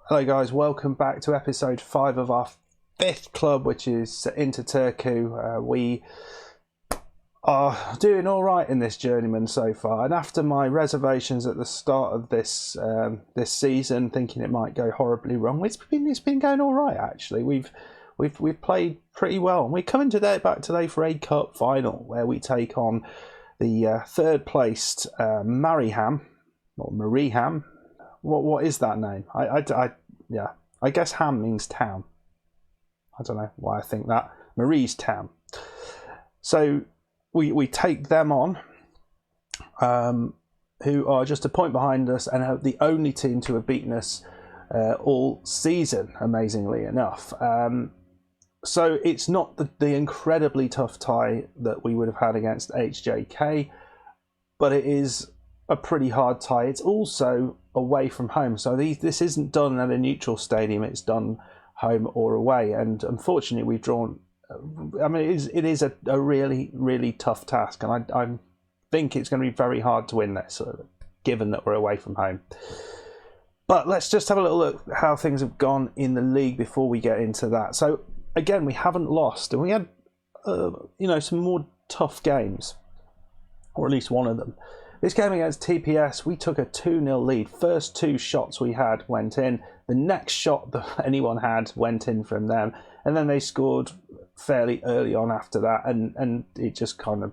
Hello guys, welcome back to episode 5 of our 5th club, which is Inter Turku. We are doing alright in this Journeyman so far, and after my reservations at the start of this season, thinking it might go horribly wrong, it's been going alright actually. We've played pretty well, and we're coming back today for a cup final where we take on the third placed Mariehamn, or Mariehamn. What is that name? I guess ham means town. I don't know why I think that. Marie's town. So we take them on, who are just a point behind us and are the only team to have beaten us all season, amazingly enough. So it's not the incredibly tough tie that we would have had against HJK, but it is a pretty hard tie. It's also away from home, so this isn't done at a neutral stadium, it's done home or away, and unfortunately we've drawn. I mean, it is a really tough task, and I think it's going to be very hard to win this, given that we're away from home. But let's just have a little look at how things have gone in the league before we get into that. So again, we haven't lost, and we had some more tough games, or at least one of them. This game against TPS, we took a 2-0 lead. First 2 shots we had went in. The next shot that anyone had went in from them. And then they scored fairly early on after that. And it just kind of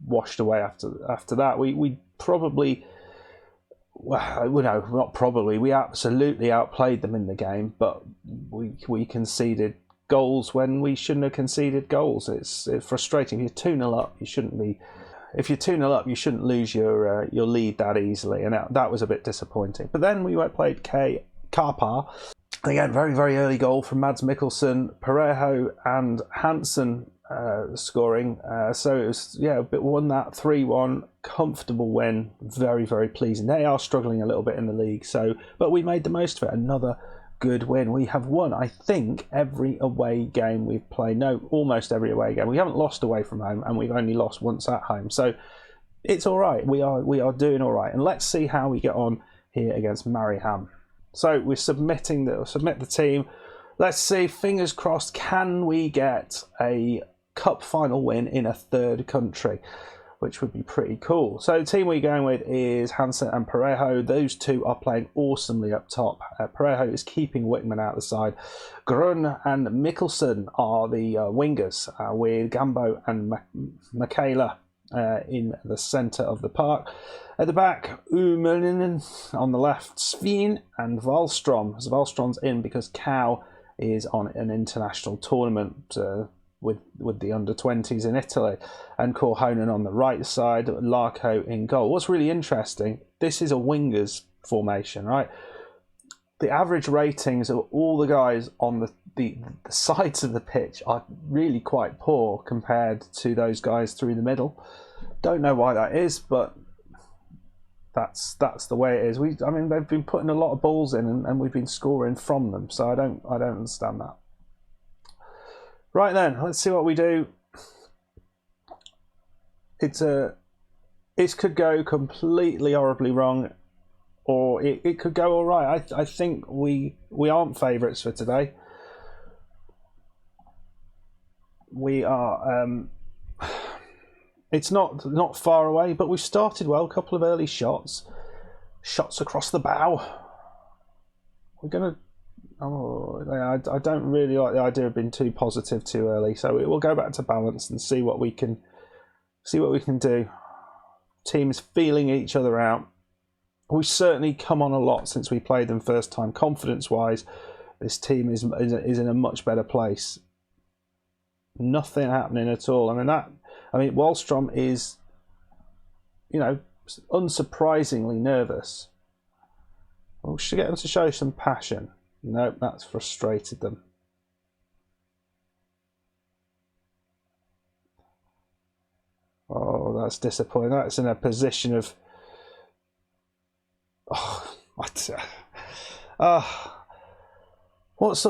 washed away after that. We probably, well, no, not probably. We absolutely outplayed them in the game. But we conceded goals when we shouldn't have conceded goals. It's frustrating. If you're 2-0 up, you shouldn't be... If you're 2-0 up, you shouldn't lose your lead that easily, and that was a bit disappointing. But then we played Karpar. Again, very, very early goal from Mads Mikkelsen, Parejo and Hansen scoring. So it was, won that 3-1, comfortable win, very, very pleasing. They are struggling a little bit in the league, but we made the most of it. Another good win. We have won, I think, every away game we've played. No, almost every away game. We haven't lost away from home, and we've only lost once at home. So it's all right. We are doing all right. And let's see how we get on here against Mariehamn. So we're submit the team. Let's see. Fingers crossed. Can we get a cup final win in a third country? Which would be pretty cool. So the team we're going with is Hansen and Parejo. Those two are playing awesomely up top. Parejo is keeping Wickman out the side. Grun and Mikkelsen are the wingers, with Gambo and Michaela in the centre of the park. At the back, Umelinen on the left, Sveen and Wallström. So Wallström's in because Cow is on an international tournament with the under-20s in Italy, and Korhonen on the right side, Larko in goal. What's really interesting, this is a wingers formation, right? The average ratings of all the guys on the sides of the pitch are really quite poor compared to those guys through the middle. Don't know why that is, but that's the way it is. They've been putting a lot of balls in, and we've been scoring from them, so I don't understand that. Right then, let's see what we do. It could go completely horribly wrong, or it could go all right. I think we aren't favourites for today. We are. It's not far away, but we've started well. A couple of early shots across the bow. We're gonna. Oh, I don't really like the idea of being too positive too early, so we'll go back to balance and see what we can do. Teams feeling each other out. We've certainly come on a lot since we played them first time. Confidence-wise, this team is in a much better place. Nothing happening at all. Wallström is, unsurprisingly nervous. We should get them to show some passion. Nope, that's frustrated them. Oh, that's disappointing. That's in a position of... what sort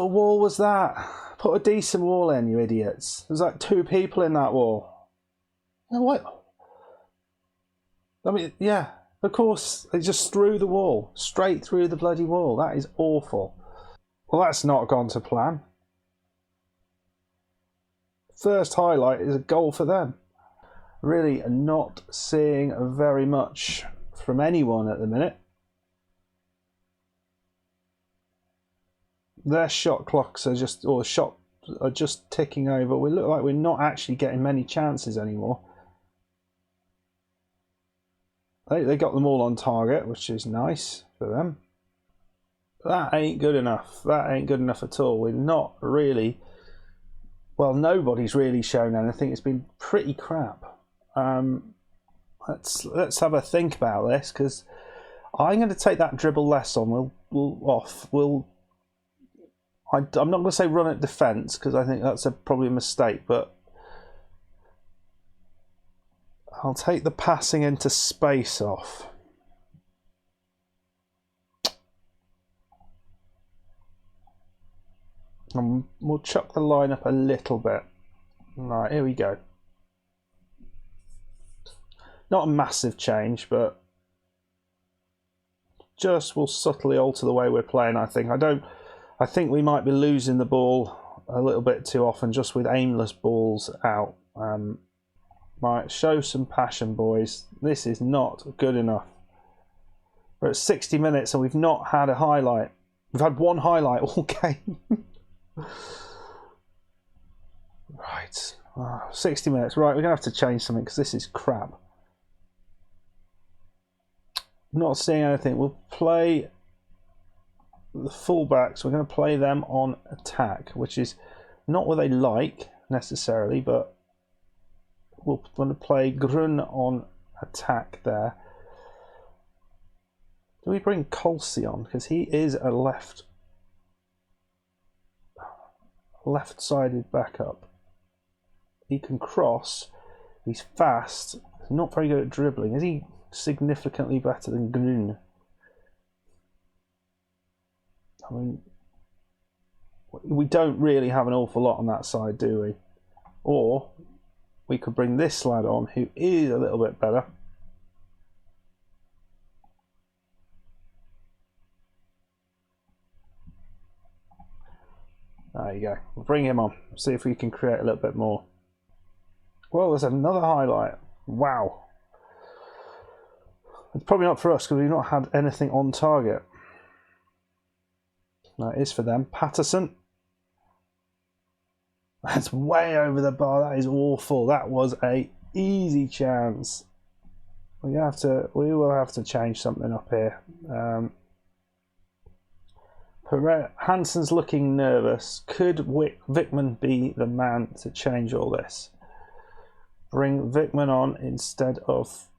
of wall was that? Put a decent wall in, you idiots. There's like 2 people in that wall. What? Yeah, of course. They just threw the wall. Straight through the bloody wall. That is awful. Well, that's not gone to plan. First highlight is a goal for them. Really not seeing very much from anyone at the minute. Their shot clocks are just, or shot are just ticking over. We look like we're not actually getting many chances anymore. They got them all on target, which is nice for them. That ain't good enough. That ain't good enough at all. We're not really, well, nobody's really shown anything. It's been pretty crap. Let's have a think about this, because I'm going to take that dribble less on. I'm not going to say run at defence, because I think that's probably a mistake, but I'll take the passing into space off. And we'll chuck the line up a little bit. Right, here we go. Not a massive change, but just will subtly alter the way we're playing, I think. I think we might be losing the ball a little bit too often just with aimless balls out. Right, show some passion, boys. This is not good enough. We're at 60 minutes and we've not had a highlight. We've had one highlight all game. Right, 60 minutes. Right, we're going to have to change something because this is crap. Not seeing anything. We'll play the fullbacks. We're going to play them on attack, which is not what they like necessarily, but we're going to play Grun on attack there. Do we bring Colsey on? Because he is a left-sided backup. He can cross. He's fast. He's not very good at dribbling. Is he significantly better than Grun? I mean, we don't really have an awful lot on that side, do we? Or we could bring this lad on, who is a little bit better. There you go. We'll bring him on. See if we can create a little bit more. Well, there's another highlight. Wow. It's probably not for us because we've not had anything on target. No, it is for them. Patterson. That's way over the bar. That is awful. That was a easy chance. We will have to change something up here. Hansen's looking nervous. Could Wickman be the man to change all this? Bring Wickman on instead of...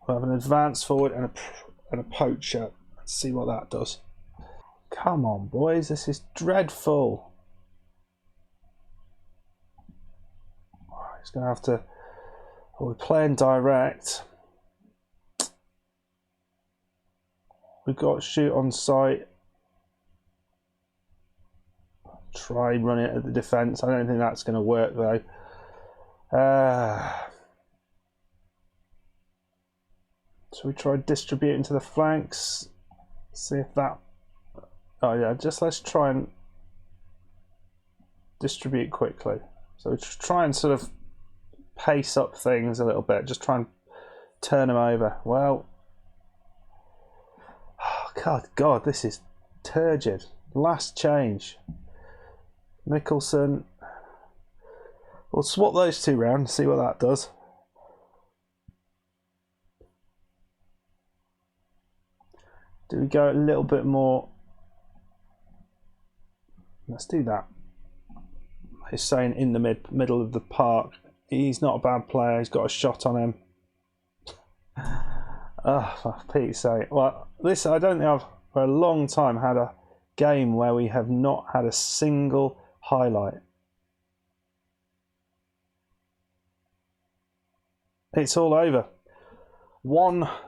We'll have an advance forward and a poacher. Let's see what that does. Come on, boys. This is dreadful. He's going to have to... Oh, we're playing direct. We've got shoot on sight. Try running it at the defence. I don't think that's going to work though. So we try distributing to the flanks. See if that... Oh yeah, let's try and distribute quickly. So we try and sort of pace up things a little bit. Just try and turn them over. Well... God, this is turgid. Last change. Mickelson. We'll swap those two round, see what that does. Do we go a little bit more? Let's do that. He's saying in the middle of the park. He's not a bad player. He's got a shot on him. Oh, for Pete's sake. Well, I don't think I've for a long time had a game where we have not had a single highlight. It's all over.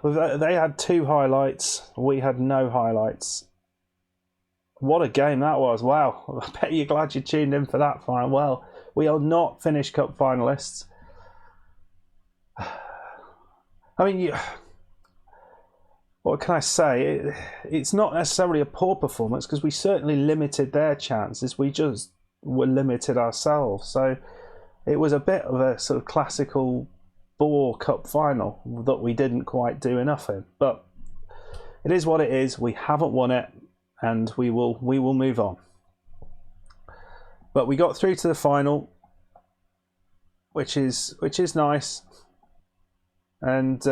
They had 2 highlights. We had no highlights. What a game that was. Wow. I bet you're glad you tuned in for that final. Well, we are not Finnish Cup finalists. I mean, what can I say? It's not necessarily a poor performance because we certainly limited their chances. We just were limited ourselves. So it was a bit of a sort of classical bore cup final that we didn't quite do enough in. But it is what it is. We haven't won it, and we will move on. But we got through to the final, which is nice. And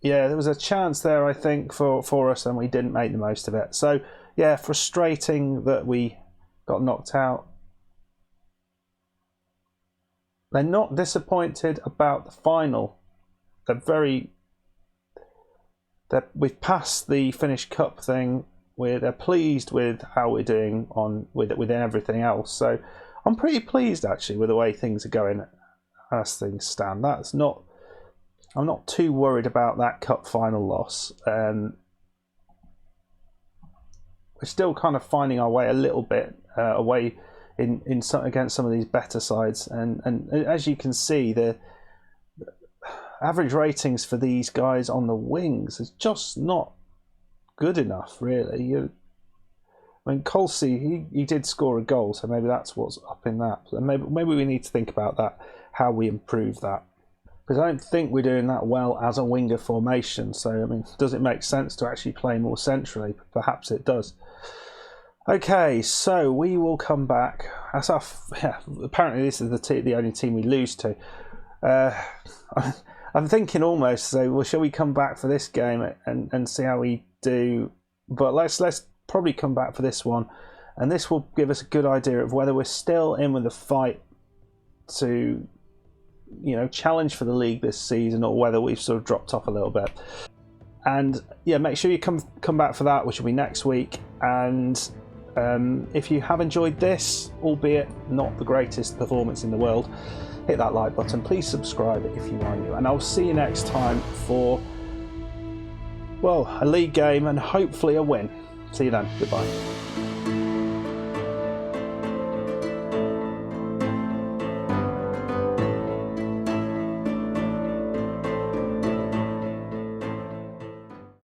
yeah, there was a chance there, I think, for us, and we didn't make the most of it. So yeah, frustrating that we got knocked out. They're not disappointed about the final. We've passed the Finnish Cup thing. They're pleased with how we're doing with everything else. So I'm pretty pleased actually with the way things are going as things stand. I'm not too worried about that cup final loss. We're still kind of finding our way a little bit away against some of these better sides, and as you can see, the average ratings for these guys on the wings is just not good enough, really. I mean, Colsey, he did score a goal, so maybe that's what's up in that. So maybe we need to think about that, how we improve that. Because I don't think we're doing that well as a winger formation. So, I mean, does it make sense to actually play more centrally? Perhaps it does. Okay, so we will come back. Apparently this is the only team we lose to. I'm thinking almost, so well, shall we come back for this game and see how we do? But let's probably come back for this one, and this will give us a good idea of whether we're still in with the fight to, challenge for the league this season, or whether we've sort of dropped off a little bit. And yeah, make sure you come back for that, which will be next week. And if you have enjoyed this, albeit not the greatest performance in the world, hit that like button. Please subscribe if you are new, and I'll see you next time for, well, a league game and hopefully a win. See you then. Goodbye.